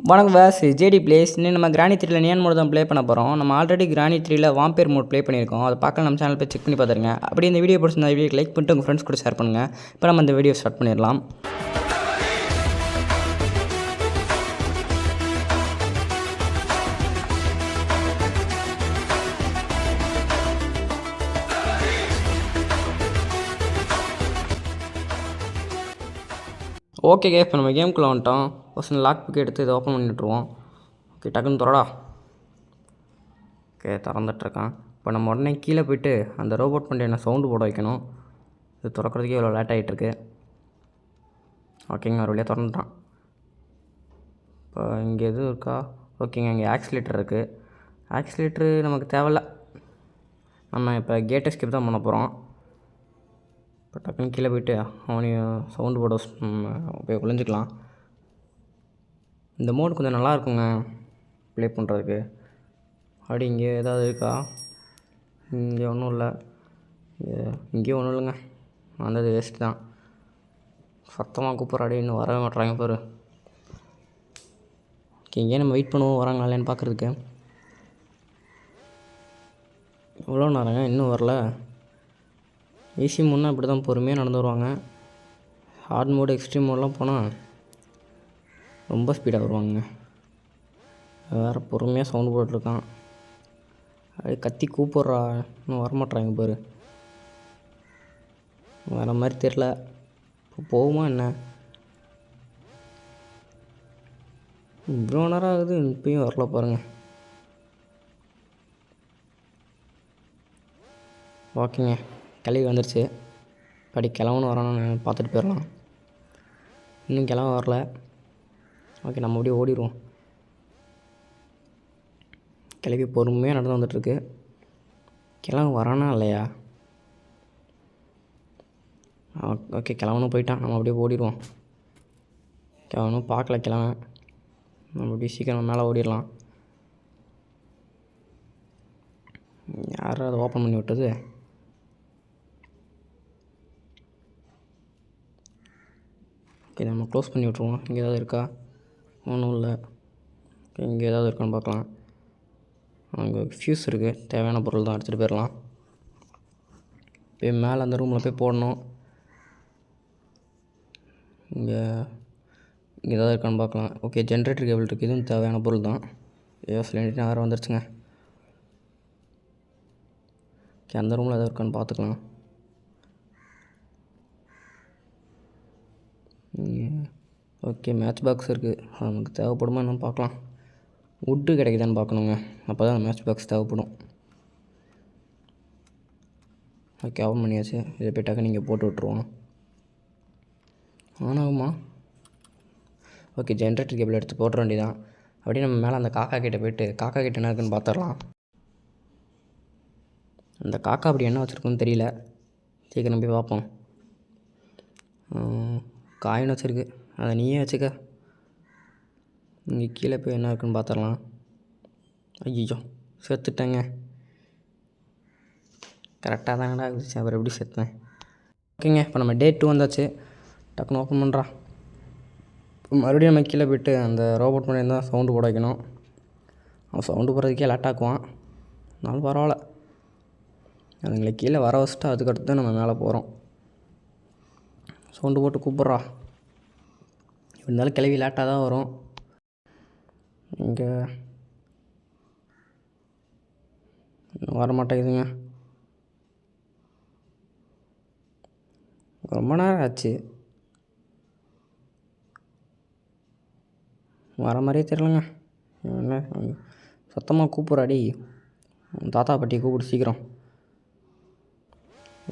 வணக்கம் was JD place. இன்னும் நம்ம கிராணி 3ல நியான் மோட் தான் ப்ளே பண்ண போகிறோம். நம்ம ஆல்ரெடி கிராணி 3ல வாம்பேர் மோட் ப்ளே பண்ணியிருக்கோம். அதை பார்க்க நம்ம சேனல் போய் செக் பண்ணி பார்த்துருங்க. அப்படி இந்த வீடியோ பிடிச்சிருந்தா வீடியோக்கு லைக் பண்ணிட்டு உங்கள் ஃப்ரெண்ட்ஸ் கூட ஷேர் பண்ணுங்கள். இப்போ நம்ம இந்த வீடியோ ஸ்டார்ட் பண்ணிடலாம். ஓகே இப்போ நம்ம கேம்குள்ளே வந்துட்டோம். ஃபர்ஸ்ட் லாக் புக் எடுத்து இதை ஓப்பன் பண்ணி விட்ருவோம். ஓகே டக்குன்னு திறடா. ஓகே திறந்துட்டுருக்கான். இப்போ நம்ம உடனே கீழே போய்ட்டு அந்த ரோபோட் பண்ணி என்ன சவுண்டு போட வைக்கணும். இது திறக்கிறதுக்கே இவ்வளோ லேட் ஆகிட்டுருக்கு. ஓகேங்க ஒரு வழியாக திறந்துட்டான். இப்போ இங்கே எதுவும் இருக்கா? ஓகேங்க இங்கே ஆக்சிலேட்டர் இருக்குது. ஆக்சிலேட்டரு நமக்கு தேவையில்ல. நம்ம இப்போ கேட் எஸ்கேப் தான் பண்ண போகிறோம். இப்போ டக்குன்னு கீழே போய்ட்டு அவனையும் சவுண்டு போட போய் ஒளிஞ்சிக்கலாம். இந்த மோடு கொஞ்சம் நல்லா இருக்குங்க ப்ளே பண்ணுறதுக்கு. அப்படி இங்கே ஏதாவது இருக்கா? இங்கே ஒன்றும் இல்லை. இங்கேயும் ஒன்றும் இல்லைங்க. வந்தது வேஸ்ட்டு தான். சத்தமாக கூப்பிட்றாடி இன்னும் வரவே மாட்டுறாங்க பாரு. ஓகே இங்கேயே நம்ம வெயிட் பண்ணுவோம் வராங்களா இல்லைன்னு பார்க்குறதுக்கு. எவ்வளோ நேரங்க இன்னும் வரல. ஈஸி மோட்னா இப்படி தான் பொறுமையாக நடந்து வருவாங்க. ஹார்ட் மோடு எக்ஸ்ட்ரீம் மோடெலாம் போனால் ரொம்ப ஸ்பீடாக வருவாங்க. வேறு பொறுமையாக சவுண்டு போட்டுருக்கான். அப்படியே கத்தி கூப்பிட்றா இன்னும் வரமாட்றாங்க பாரு. வேறு மாதிரி தெரில. இப்போ போகுமா என்ன? இவ்வளோ நேரம் ஆகுது இப்பயும் வரல பாருங்கள். ஓகேங்க கிளவி வந்துருச்சு. அப்படி கிளம்புன்னு வரானு பார்த்துட்டு போயிடலாம். இன்னும் கிளம்ப வரல. ஓகே நம்ம அப்படியே ஓடிடுவோம். கிளவி பொறுமையாக நடந்து வந்துட்டுருக்கு. கிளம்ப வரானா இல்லையா? ஓகே கிளம்பணும் போயிட்டான். நம்ம அப்படியே ஓடிடுவோம். கிளம்பணும் பார்க்கல கிளம்ப. நம்ம அப்படியே சீக்கிரம் மேலே ஓடிடலாம். யாரும் அதை ஓப்பன் பண்ணி விட்டது? ஓகே நம்ம க்ளோஸ் பண்ணி விட்ருவோம். இங்கே ஏதாவது இருக்கா? ஒன்றும் இல்லை. ஓகே இங்கே ஏதாவது இருக்கான்னு பார்க்கலாம். அங்கே ஃப்யூஸ் இருக்குது. தேவையான பொருள் தான் எடுத்துகிட்டு போயிடலாம். போய் மேலே அந்த ரூமில் போய் போடணும். இங்கே ஏதாவது இருக்கான்னு பார்க்கலாம். ஓகே ஜென்ரேட்டர் கேபிள் இருக்குது. இதுவும் தேவையான பொருள் தான். சிலிண்டர் வேறு வந்துருச்சுங்க. ஓகே அந்த ரூமில் எதாவது இருக்கான்னு பார்த்துக்கலாம். ஓகே மேட்ச் பாக்ஸ் இருக்குது. நமக்கு தேவைப்படுமா என்னன்னு பார்க்கலாம். வுட்டு கிடைக்குதான்னு பார்க்கணுங்க. அப்போ தான் மேட்ச் பாக்ஸ் தேவைப்படும். ஓகே ஆன் பண்ணியாச்சு. இதை போய்ட்டாக்க நீங்கள் போட்டு விட்ருவோம். ஆன் ஆகுமா? ஓகே ஜென்ரேட்டர் கேபிள் எடுத்து போட்டுற வேண்டியதான். அப்படியே நம்ம மேலே அந்த காக்கா கிட்டே போய்ட்டு காக்கா கிட்ட என்ன இருக்குன்னு பார்த்துடலாம். அந்த காக்கா அப்படி என்ன வச்சுருக்குன்னு தெரியல. சீக்கிரம் போய் பார்ப்போம். காயின் வச்சுருக்கு. அதை நீயே வச்சுக்க. இங்கே கீழே போய் என்ன இருக்குன்னு பார்த்துடலாம். ஐயோ செத்துட்டேங்க. கரெக்டாக தாங்கடா இருந்துச்சு. அப்புறம் எப்படி செத்தேன்? ஓகேங்க இப்போ நம்ம டே 2 வந்தாச்சு. டக்குன்னு ஓப்பன் பண்ணுறா. மறுபடியும் நம்ம கீழே போய்ட்டு அந்த ரோபோட் பண்ணி தான் சவுண்டு போட வைக்கணும். அவன் சவுண்டு போடுறதுக்கே லேட் ஆக்குவான். அதனாலும் பரவாயில்ல. அதுங்களை கீழே வர வச்சுட்டு அதுக்கடுத்து தான் நம்ம மேலே போகிறோம். சவுண்டு போட்டு கூப்பிட்றா. இருந்தாலும் கிளவி லேட்டாக தான் வரும். இங்கே வர மாட்டேங்குதுங்க. ரொம்ப நேரம் ஆச்சு. வர மாதிரியே தெரிலங்க. என்ன சத்தமாக கூப்பிட்றாடி. தாத்தா பாட்டியை கூப்பிடு சீக்கிரம்.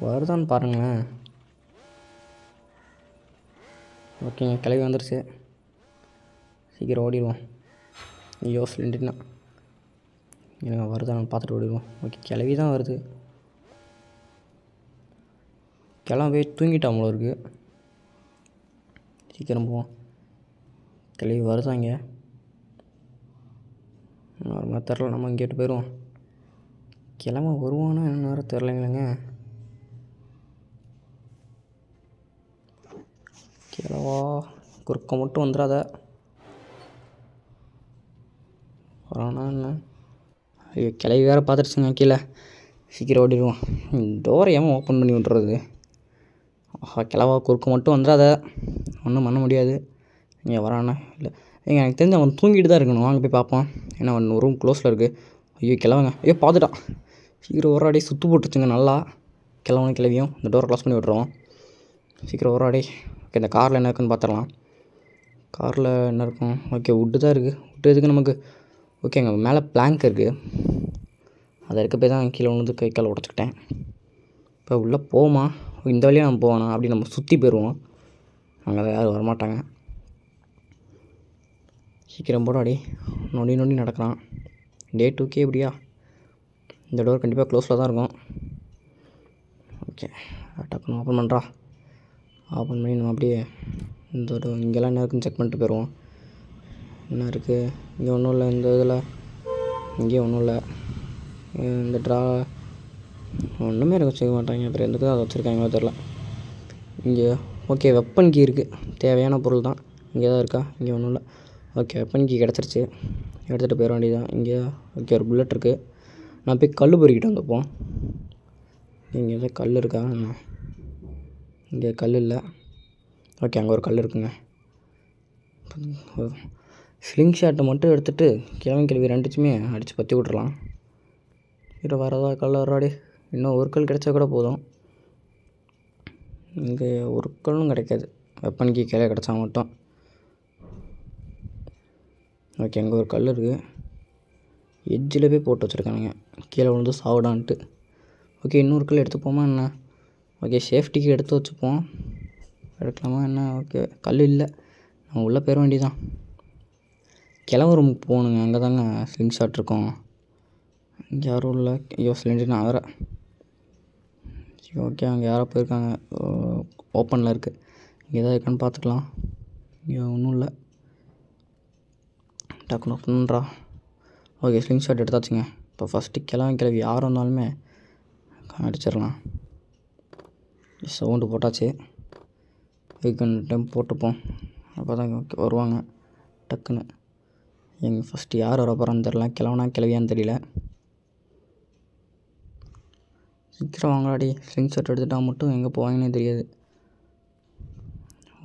வருதான்னு பாருங்களேன். ஓகேங்க கிளவி வந்துருச்சு. சீக்கிரம் ஓடிடுவோம். ஐயோ சிலிண்டர்னா எனக்கு வருதான்னு பார்த்துட்டு ஓடிடுவோம். ஓகே கிளவி தான் வருது. கிளம்ப போய் தூங்கிட்டான் போல இருக்குது. சீக்கிரம் போவோம். கிளவி வருதாங்க. ஒரு மாதிரி தெரில. நம்ம இங்கேட்டு போயிடுவோம். கிளம்ப வருவானா என்ன வேறு தெரிலங்களேங்க. கிளவா குறுக்க மட்டும் வந்துடாத. வரானா என்ன? ஐயோ கிளவி வேறு பார்த்துருச்சுங்க கீழே. சீக்கிரம் ஓடிடுவோம். டோரை ஏன் ஓப்பன் பண்ணி விட்றது? ஆஹா கிளவா குறுக்க மட்டும் வந்துடாத, ஒன்றும் பண்ண முடியாது. இங்கே வரானா இல்லை? எனக்கு தெரிஞ்சு அவன் தூங்கிட்டு தான் இருக்கணும். வாங்க போய் பார்ப்போம். ஏன்னா அவன் ரூம் க்ளோஸில் இருக்குது. ஐயோ கிளவங்க, ஐயோ பார்த்துட்டான். சீக்கிரம் ஒரு அடி சுற்று போட்டுச்சுங்க நல்லா. கிளவனும் கிளவியும் இந்த டோரை க்ளோஸ் பண்ணி விட்ருவோம். சீக்கிரம் ஒரு அடி. ஓகே இந்த காரில் என்ன இருக்குன்னு பார்த்துடலாம். காரில் என்ன இருக்கும்? ஓகே வுட்டு தான் இருக்குது. வுட்டு எதுக்கு நமக்கு? ஓகே அங்கே மேலே பிளாங்க் இருக்குது. அதை இருக்க போய் தான் கீழே விழுந்து கை கால் உடச்சிக்கிட்டேன். இப்போ உள்ளே போமா? இந்த வழியாக நம்ம போவானா? அப்படி நம்ம சுற்றி போயிடுவோம். அங்கே தான் யாரும் வரமாட்டாங்க. சீக்கிரம் போட அடி. நொண்டி நொண்டி நடக்கிறான். டே 2K எப்படியா? இந்த டோர் கண்டிப்பாக க்ளோஸில் தான் இருக்கும். ஓகே டக்குன்னு ஓப்பன் பண்ணுறா. ஓப்பன் பண்ணி நம்ம அப்படியே இந்த ஒரு இங்கெல்லாம் என்ன இருக்குன்னு செக் பண்ணிட்டு போயிடுவோம். என்ன இருக்குது இங்கே? ஒன்றும் இல்லை. இந்த இதில் இங்கேயும் ஒன்றும் இல்லை. இந்த ட்ரா ஒன்றுமே எனக்கு வச்சுக்க மாட்டாங்க. அப்புறம் எதுக்கு அதை வச்சுருக்காங்களோ தெரில. இங்கே ஓகே வெப்பன் கீ இருக்குது. தேவையான பொருள் தான். இங்கே தான் இருக்கா? இங்கே ஒன்றும் இல்லை. ஓகே வெப்பன் கீ கிடச்சிருச்சு. எடுத்துகிட்டு போயிட வேண்டியதான். இங்கே ஓகே ஒரு புல்லட் இருக்குது. நான் போய் கல் பொறுக்கிட்டு வந்துப்போம். இங்கே எதாவது கல் இருக்கா? இங்கே கல் இல்லை. ஓகே அங்கே ஒரு கல் இருக்குங்க. ஸ்லிங் ஷாட்டை மட்டும் எடுத்துகிட்டு கிழவி ரெண்டுச்சுமே அடித்து பற்றி விட்றலாம். இதில் வரதா கல் வராடி. இன்னும் ஒரு கல் கிடச்சா கூட போதும். இங்கே ஒரு கல்லும் கிடைக்காது. வெப்பன் கீ கீழே கிடச்சா மட்டும். ஓகே அங்கே ஒரு கல் இருக்குது. எட்ஜில் போய் போட்டு வச்சுருக்கானுங்க. கீழே விழுந்து சாவிடான்ட்டு. ஓகே இன்னொரு கல் எடுத்துப்போமா என்ன? ஓகே சேஃப்டிக்கு எடுத்து வச்சுப்போம். எடுக்கலாமா என்ன? ஓகே கல் இல்லை. நம்ம உள்ளே போயிட வேண்டியதான். கிழவ ரூமுக்கு போகணுங்க. அங்கே தாங்க ஸ்லிங் ஷாட் இருக்கும். இங்கே யாரும் இல்லை. ஐயோ சிலிண்டர் நான் வேறு. ஓகே அங்கே யாரோ போயிருக்காங்க. ஓப்பனில் இருக்குது. இங்கே எதாவது இருக்கான்னு பார்த்துக்கலாம். இங்கே ஒன்றும் இல்லை. டக்குன்னு ஓப்பன்ன்றா. ஓகே ஸ்லிங் ஷாட் எடுத்தாச்சுங்க. இப்போ ஃபஸ்ட்டு கிளவி யார் வந்தாலுமே அடிச்சிடலாம். சவுண்டு போட்டாச்சு. டைம் போட்டுப்போம். அப்போ தான் வருவாங்க டக்குன்னு. எங்கள் ஃபஸ்ட்டு யார் வர போகிறான்னு தெரில. கிளவனா கிளவியான்னு தெரியல. சீக்கிரம் வாங்கலாடி. ஸ்லிங் ஷாட் எடுத்துட்டா மட்டும் எங்கே போவாங்கன்னே தெரியாது.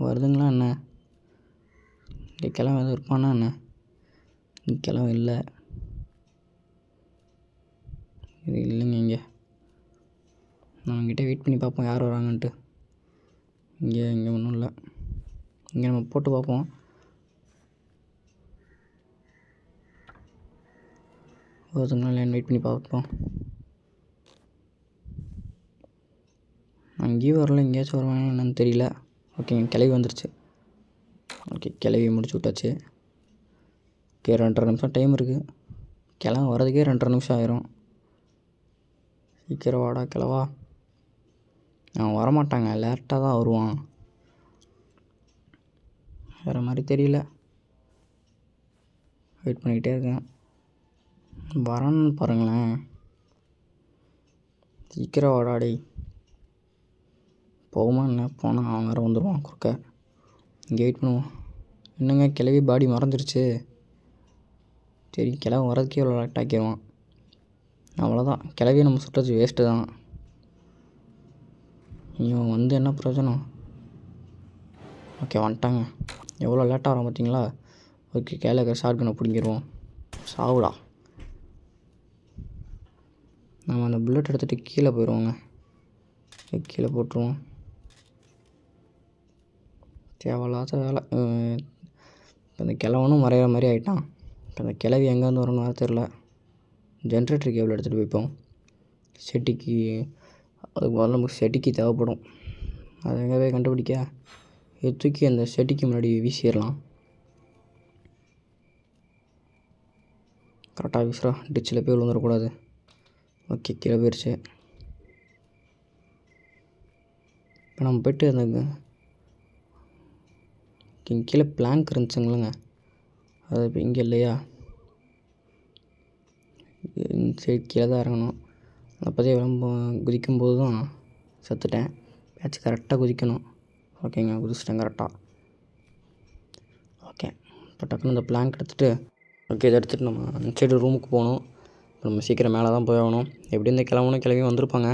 வருதுங்களா என்ன? இங்கே கிளம்பு எதுவும் இருப்பானா என்ன? கிளம்பு இல்லை. இது இல்லைங்க. இங்கே நம்மக்கிட்ட வெயிட் பண்ணி பார்ப்போம் யார் வராங்கன்ட்டு. இங்கே ஒன்றும் இல்லை. இங்கே நம்ம போட்டு பார்ப்போம். வருதுங்களா இல்லைன்னு வெயிட் பண்ணி பார்ப்போம். அங்கேயும் வரல. எங்கேயாச்சும் வருவாங்க என்னன்னு தெரியல. ஓகேங்க கிளவி வந்துருச்சு. ஓகே கிளவி முடிச்சு விட்டாச்சு. ஓகே 2.5 நிமிஷம் டைம் இருக்குது. கிளம்பு வரதுக்கே 2.5 நிமிஷம் ஆயிரும். சீக்கிரம் வாடா கிளவா. அவன் வரமாட்டாங்க. லேட்டாக தான் வருவான். வேறு மாதிரி தெரியல. வெயிட் பண்ணிக்கிட்டே இருக்கேன். வரான்னு பாருங்களேன். சீக்கிரம் வாடாடி. போகுமா என்ன? போனால் அவன் வேறு வந்துடுவான் குறுக்க. இங்கே வெயிட் பண்ணுவோம். என்னங்க கிளவி பாடி மறந்துடுச்சு. சரி கிளவி வரதுக்கே இவ்வளோ லேட் ஆக்கிடுவான். அவ்வளோதான். கிளவியை நம்ம சுட்டது வேஸ்ட்டு தான். இவன் வந்து என்ன பிரயோஜனம்? ஓகே வந்துட்டாங்க. எவ்வளோ லேட்டாக வரோம் பார்த்தீங்களா? ஓகே கேட்க ஷார்ட்கனை பிடிங்கிடுவோம். சாவுடா. நம்ம அந்த புல்லட் எடுத்துகிட்டு கீழே போயிடுவோங்க. கீழே போட்டுருவோம். தேவையில்லாத வேலை. இப்போ இந்த கிழவனும் மறைகிற மாதிரி ஆகிட்டான். இப்போ அந்த கிளவி எங்கேருந்து வரணும்னு வேறு தெரில. ஜென்ரேட்டர் கேபிள் எடுத்துகிட்டு போய்ப்போம். செட்டிக்கு அதுக்கு முதல்ல நமக்கு செட்டிக்கு தேவைப்படும். அதை எங்கே போய் கண்டுபிடிக்க? தூக்கி அந்த செட்டிக்கு முன்னாடி வீசிடலாம். கரெக்டாக வீசுகிறா. டிச்சில் போய் விழுந்துடக்கூடாது. ஓகே கீழே போயிடுச்சு. இப்போ நம்ம போய்ட்டு அந்த கீழே பிளாங்க் இருந்துச்சுங்களேங்க. அது இப்போ இங்கே இல்லையா? சரி கீழே தான் இறங்கணும். அப்போதே குதிக்கும்போது தான் செத்துட்டேன். பேட்ச் கரெக்டாக குதிக்கணும். ஓகேங்க குதிச்சிட்டேன் கரெக்டாக. ஓகே இப்போ டக்குன்னு இந்த பிளாங்க் எடுத்துகிட்டு ஓகே, இதை எடுத்துகிட்டு நம்ம அந்த சைடு ரூமுக்கு போகணும். நம்ம சீக்கிரம் மேலே தான் போய் ஆகணும். எப்படி இந்த கிளம்பி வந்திருப்பாங்க.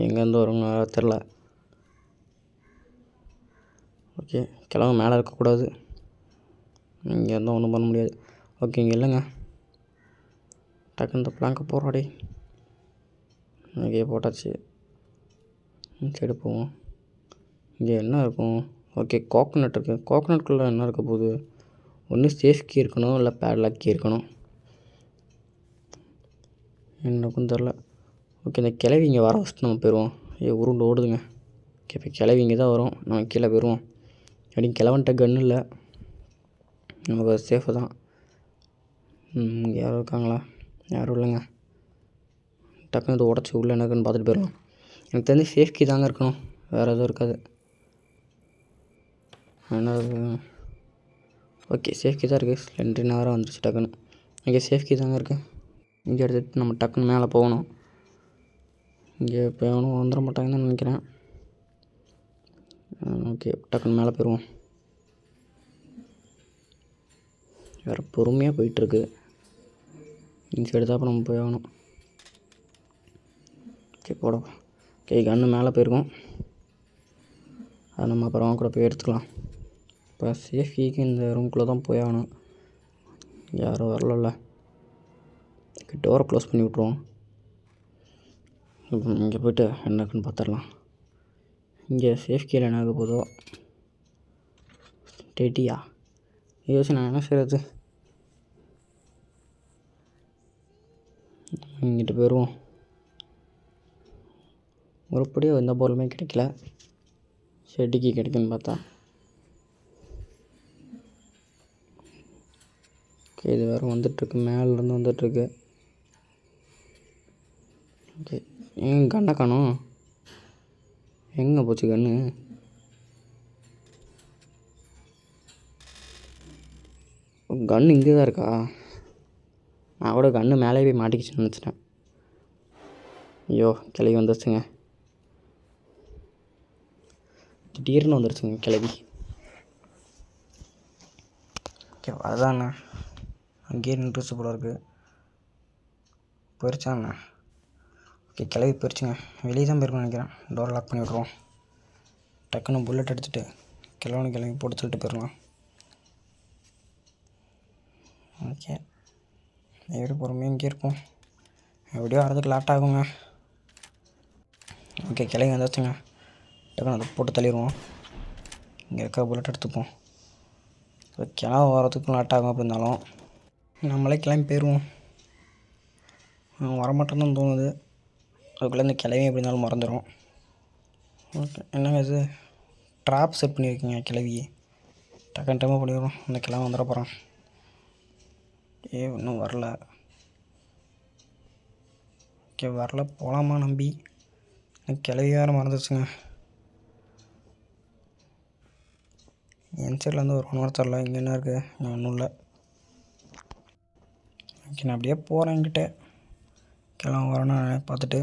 எங்கேருந்து வருவாங்க தெரில. ஓகே, மேலே இருக்கக்கூடாது. இங்கே இருந்தால் ஒன்றும் பண்ண முடியாது. ஓகே, இங்கே இல்லைங்க. டக்குன்னு இந்த பிளாங்கை போடுறாடி. ஓகே, போட்டாச்சு. சைடு போவோம். இங்கே என்ன இருக்கும்? ஓகே, கோகோனட் இருக்குது. கோகோனட்குள்ளே என்ன இருக்க போகுது? ஒன்று சேஃப் கீ இருக்கணும், இல்லை பேட்லாக் கீ இருக்கணும். எனக்கும் தெரில. ஓகே, இந்த கிளவி இங்கே வர வச்சுட்டு நம்ம போயிடுவோம். உருண்டு ஓடுதுங்க. ஓகே, இப்போ கிளவி இங்கே தான் வரும். நம்ம கீழே போயிடுவோம். அப்படின்னு கிளவன்ட்ட கன்று இல்லை, நமக்கு சேஃபு தான். இங்கே யாரும் இருக்காங்களா? யாரும் இல்லைங்க. டக்குன்னு இதை உடச்சி உள்ளே என்னக்குன்னு பார்த்துட்டு போயிடலாம். எனக்கு தெரிஞ்சு சேஃப்கி தாங்க இருக்கணும், வேறு எதுவும் இருக்காது. என்ன? ஓகே, சேஃப்கி தான் இருக்குது. ஸ்லெண்ட்ரி நேரம் வந்துருச்சு டக்குன்னு. இங்கே சேஃப்கி தாங்க இருக்குது. இங்கே எடுத்துகிட்டு நம்ம டக்குன்னு மேலே போகணும். இங்கே இப்போ எவனும் வந்துட மாட்டாங்கன்னு நினைக்கிறேன். ஓகே, டக்குன்னு மேலே போயிடுவோம். வேறு பொறுமையாக போயிட்டுருக்கு. இந்த சைடு தான் இப்போ நம்ம போய் ஆகணும். ஓகே, போடும். ஓகே, கன்று மேலே போயிருக்கோம். அது நம்ம அப்புறம் கூட போய் எடுத்துக்கலாம். இப்போ சேஃப்டிக்கு இந்த ரூம்குள்ளே தான் போய் ஆகணும். யாரும் வரல. டோரை க்ளோஸ் பண்ணி விட்ருவோம். இப்போ இங்கே போய்ட்டு என்னக்குன்னு பார்த்துடலாம். இங்கே சேஃப்டியில் என்ன ஆக போதோ. டேட்டியா யோசி, நான் என்ன செய்கிறது? இங்கிட்ட போயிடுவோம். ஒருபடியும் எந்த பொருளுமே கிடைக்கல. செடிக்கு கிடைக்குன்னு பார்த்தா ஓகே, இது வேறு வந்துட்டுருக்கு. மேலேருந்து வந்துட்டுருக்கு. ஓகே, எங்கே கண்ணை காணும்? எங்கே போச்சு கன்று? கன்று இங்கே தான் இருக்கா? நான் கூட கன்று மேலே போய் மாட்டிக்கிச்சுன்னு நினச்சிட்டேன். ஐயோ, கிளவி வந்துருச்சுங்க. திடீர்னு வந்துருச்சுங்க கிளவி. ஓகே, அதுதாண்ணா அங்கேயே நின்றுச்சு போல இருக்குது. போயிடுச்சாண்ணா? ஓகே, கிளவி போயிடுச்சுங்க. வெளியே தான் போயிருக்கோன்னு நினைக்கிறேன். டோர் லாக் பண்ணி விட்ருவோம். டக்குன்னு புல்லட் எடுத்துகிட்டு கிளம்பி போட்டு சொல்லிட்டு போயிடலாம். ஓகே, எப்படி பொறுமையாக இங்கே இருப்போம். எப்படியோ வரதுக்கு லேட் ஆகுங்க. ஓகே, கிளம்பி வந்துச்சுங்க. டக்குன்னு அதை போட்டு தள்ளிடுவோம். இங்கே இருக்க புல்லட் எடுத்துப்போம். இப்போ கிளம்ப வரதுக்கும் லேட் ஆகும். அப்படி இருந்தாலும் நம்மளே கிளம்பி போயிடுவோம். வரமாட்டேன்னு தோணுது. அதுக்குள்ளே இந்த கிளவி எப்படி இருந்தாலும் மறந்துடும். ஓகே, என்னங்க இது ட்ராப் செட் பண்ணியிருக்கீங்க கிளவி? டக்குன்னு டைமாக பண்ணிடுவோம். இந்த கிளம்ப வந்துட போகிறான். இன்னும் வரல. ஓகே, வரல. போகலாமா நம்பி? கிளவி வேறு மறந்துச்சுங்க. என் சைட்லேருந்து ஒரு 1 hour தரல. இங்கே என்ன இருக்குது? இங்கே ஒன்றும் இல்லை. ஓகே, நான் அப்படியே போகிறேன். என்கிட்ட கிளம்ப வரேன்னு பார்த்துட்டு.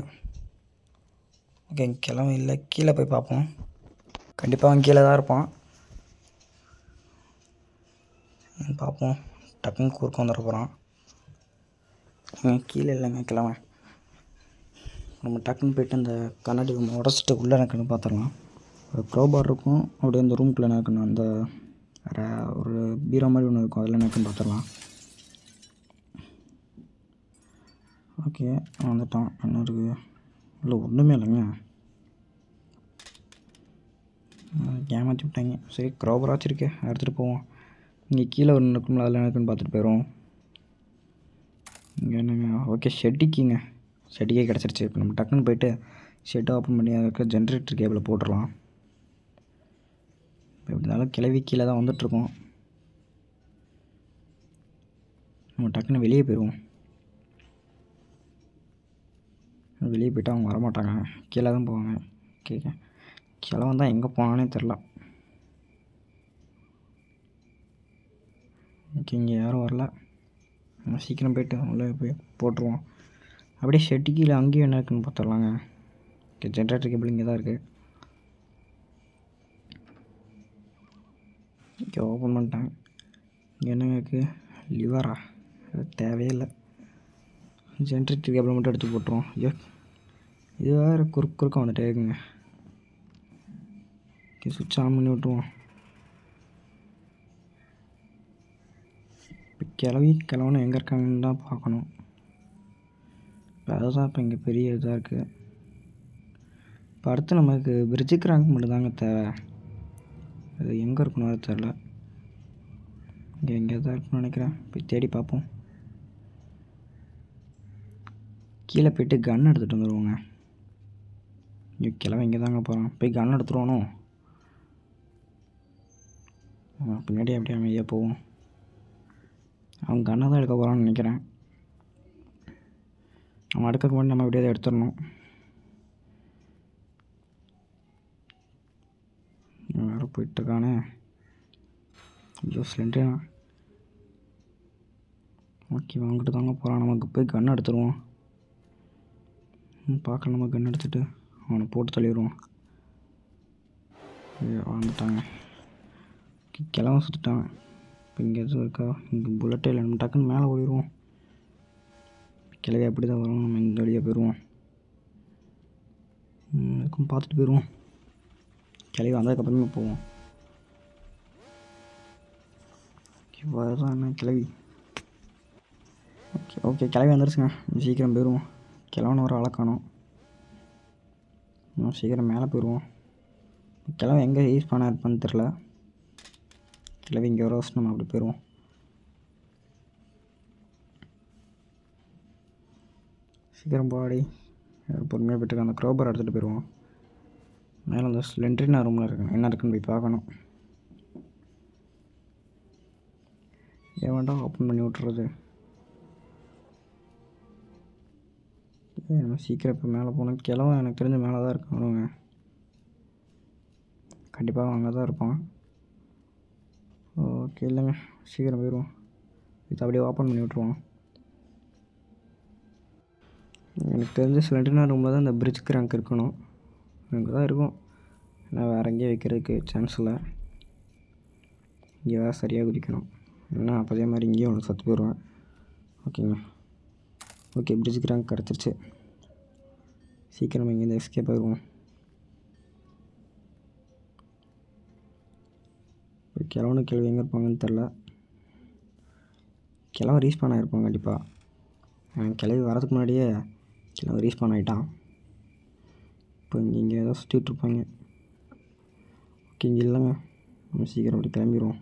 ஓகே, கிளம்ப இல்லை. கீழே போய் பார்ப்போம். கண்டிப்பாக அவன் கீழே தான் இருப்பான். பார்ப்போம். டக்குன்னு கூர்க்க வந்துட போகிறான். கீழே இல்லைங்க, கிளம்ப. நம்ம டக்குன்னு போய்ட்டு அந்த கண்ணாடி ரூம் உடச்சிட்டு உள்ளே எனக்குன்னு பார்த்துடலாம். ஒரு க்ரோபார் இருக்கும். அப்படியே அந்த ரூம்குள்ளே எனக்குன்னு அந்த ஒரு பீரோ மாதிரி ஒன்று இருக்கும். அதில் எனக்குன்னு பார்த்துடலாம். ஓகே, வந்துட்டான். என்ன இருக்குது? இல்லை, ஒன்றுமே இல்லைங்க. ஏமாற்றி விட்டாங்க. சரி, க்ரோபர் வச்சுருக்கே, எடுத்துகிட்டு போவோம். இங்கே கீழே ஒன்று இருக்கும்ல, அதில் எனக்குன்னு பார்த்துட்டு போயிடும். இங்கே என்னங்க? ஓகே, ஷெட்டிக்குங்க. ஷெட்டிக்கே கிடச்சிருச்சு. இப்போ நம்ம டக்குன்னு போய்ட்டு ஷெட்டை ஓப்பன் பண்ணி அதுக்கு ஜென்ரேட்டர் கேபிளை போட்டுடலாம். இப்போ எப்படி இருந்தாலும் கிளவி கீழே தான் வந்துட்டுருக்கோம். நம்ம டக்குன்னு வெளியே போயிடுவோம். வெளியே போய்ட்டு அவங்க வரமாட்டாங்க. கீழே தான் போவாங்க. ஓகே, கிழவன் தான் எங்கே போனானே தெரில. ஓகே, இங்கே யாரும் வரல. நம்ம சீக்கிரம் போய்ட்டு உள்ளே போய் போட்டுருவோம். அப்படியே ஷெட்டு கீழே அங்கேயும் என்ன இருக்குன்னு பார்த்துடலாங்க. ஓகே, ஜென்ரேட்டர் கேபிள் இங்கே தான் இருக்குது. ஓகே, ஓப்பன் பண்ணிட்டேன். என்னங்க இருக்குது லிவரா? அது தேவையே இல்லை. ஜென்ரேட்டர் கேபிள் மட்டும் எடுத்து போட்டுருவோம். ஐயோ இது வேறு குறுக்க வந்துட்டே இருக்குங்க. ஓகே சுவிட்ச் ஆன் பண்ணி விட்ருவோம். இப்போ கிளவனும் எங்கே இருக்காங்கன்னு தான் பார்க்கணும். இப்போ அதுதான் இப்போ இங்கே பெரிய இதாக இருக்குது. இப்போ அடுத்து நமக்கு பிரிட்ஜு கிராங்க் மட்டும் தாங்க தேவை. அது எங்கே இருக்கணும் அது தெரில. இங்கே எங்கே தான் இருக்குன்னு நினைக்கிறேன். போய் தேடி பார்ப்போம். கீழே போய்ட்டு கன் எடுத்துகிட்டு வந்துடுவோங்க. இங்கே கிளவன் இங்கே தாங்க போகிறான். போய் கன் எடுத்துருவானோ? பின்னாடி அப்படியே அமைதியாக போவோம். அவன் கன்னை தான் எடுக்க போகிறான்னு நினைக்கிறேன். அவன் அடுக்கிறதுக்கு முன்னாடி நம்ம அப்படியே எடுத்துடணும். வேறு போயிட்டுருக்கானே. ஐயோ சிலிண்டரா. ஓகே வாங்கிட்டு தாங்க போகிறான். நமக்கு போய் கன் எடுத்துருவோம். பார்க்கலாம். நம்ம கன் எடுத்துகிட்டு அவனை போட்டு தள்ளிடுவோம். வந்துட்டாங்க. கிளவன் சுற்றுட்டாங்க. இப்போ இங்கே எதுவும் இருக்கா? இங்கே புல்லட்டே இல்லை. நம்ம டக்குன்னு மேலே ஓடிடுவோம். கிளவி அப்படி தான் வரும். நம்ம இந்த வழியாக போயிடுவோம். இருக்கும் பார்த்துட்டு போயிடுவோம். கிளவி வந்ததுக்கப்புறமே போவோம். தான் என்ன கிளவி? ஓகே கிளவி வந்துருச்சுங்க. சீக்கிரம் போயிடுவோம். கிளவனை வர அளக்கணும். சீக்கிரம் மேலே போயிடுவோம். கிளவி எங்கே யூஸ் பண்ண இருப்பான்னு தெரில. கிளவி இங்கே வர வச்சு நம்ம அப்படி போயிடுவோம். சீக்கிரம் போடி. பொறுமையாக போய்ட்டு அந்த க்ரோபர் எடுத்துகிட்டு போயிடுவோம். மேலே அந்த ஸ்லெண்ட்ரினா ரூமில் இருக்குங்க. என்ன இருக்குன்னு போய் பார்க்கணும். ஏன் வேண்டாம் ஓப்பன் பண்ணி விட்டுறது. நம்ம சீக்கிரம் இப்போ மேலே போகணும். கிளவன் எனக்கு தெரிஞ்ச மேலே தான் இருக்கான். வருவாங்க கண்டிப்பாக அங்கே தான் இருப்பான். ஓகே இல்லைங்க சீக்கிரம் போயிடுவோம். இது அப்படியே ஓப்பன் பண்ணி விட்ருவோம். எனக்கு தெரிஞ்ச சிலிண்டர்னா ரூமில் தான் இந்த பிரிட்ஜ் கிராங்க் இருக்கணும். அங்கே தான் இருக்கும். ஏன்னா வேறு எங்கேயும் வைக்கிறதுக்கு சான்ஸ் இல்லை. இங்கே வேறு சரியாக குதிக்கணும். ஏன்னா அப்போதே மாதிரி இங்கேயும் ஒன்று சத்து போயிடுவேன். ஓகேங்க. ஓகே பிரிட்ஜ் கிராங்க் கிடச்சிருச்சு. சீக்கிரம் இங்கேருந்து எஸ்கேப் ஆயிடுவோம். இப்போ கிழவனு கேள்வி எங்கே இருப்பாங்கன்னு தெரில. கிழவன் ரீஸ்பான் ஆகிருப்பான் கண்டிப்பாக. கிளவி வரதுக்கு முன்னாடியே கிழவன் ரீஸ்பான் ஆகிட்டான். இப்போ இங்கே ஏதோ சுற்றிட்டுருப்பாங்க. ஓகே இங்கே இல்லைங்க. நம்ம சீக்கிரம் அப்படி கிளம்பிடுவோம்.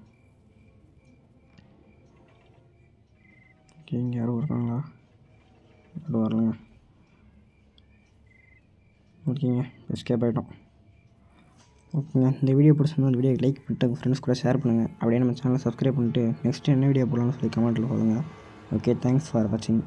ஓகே இங்கே யாரும் இருக்காங்களா? யாரும் வரலங்க. ஓகேங்க எஸ்கேப் ஆகிட்டோம். ஓகேங்க இந்த வீடியோ பிடிச்சிருந்தா அந்த வீடியோ லைக் பண்ணிட்டு உங்கள் ஃப்ரெண்ட்ஸ் கூட ஷேர் பண்ணுங்கள். அப்படியே நம்ம சேனலை சப்ஸ்கிரைப் பண்ணிட்டு நெக்ஸ்ட்டு என்ன வீடியோ போடலாம்னு சொல்லி கமெண்ட்டில் சொல்லுங்கள். ஓகே தேங்க்ஸ் ஃபார் வாட்சிங்.